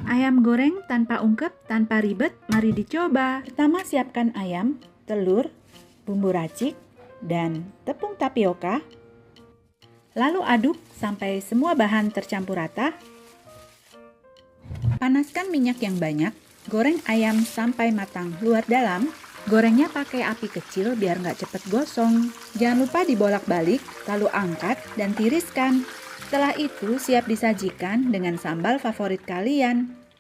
Ayam goreng tanpa ungkep, tanpa ribet, mari dicoba. Pertama siapkan ayam, telur, bumbu racik, dan tepung tapioka. Lalu aduk sampai semua bahan tercampur rata. Panaskan minyak yang banyak, goreng ayam sampai matang luar dalam. Gorengnya pakai api kecil biar nggak cepet gosong. Jangan lupa dibolak-balik, lalu angkat dan tiriskan. Setelah itu siap disajikan dengan sambal favorit kalian.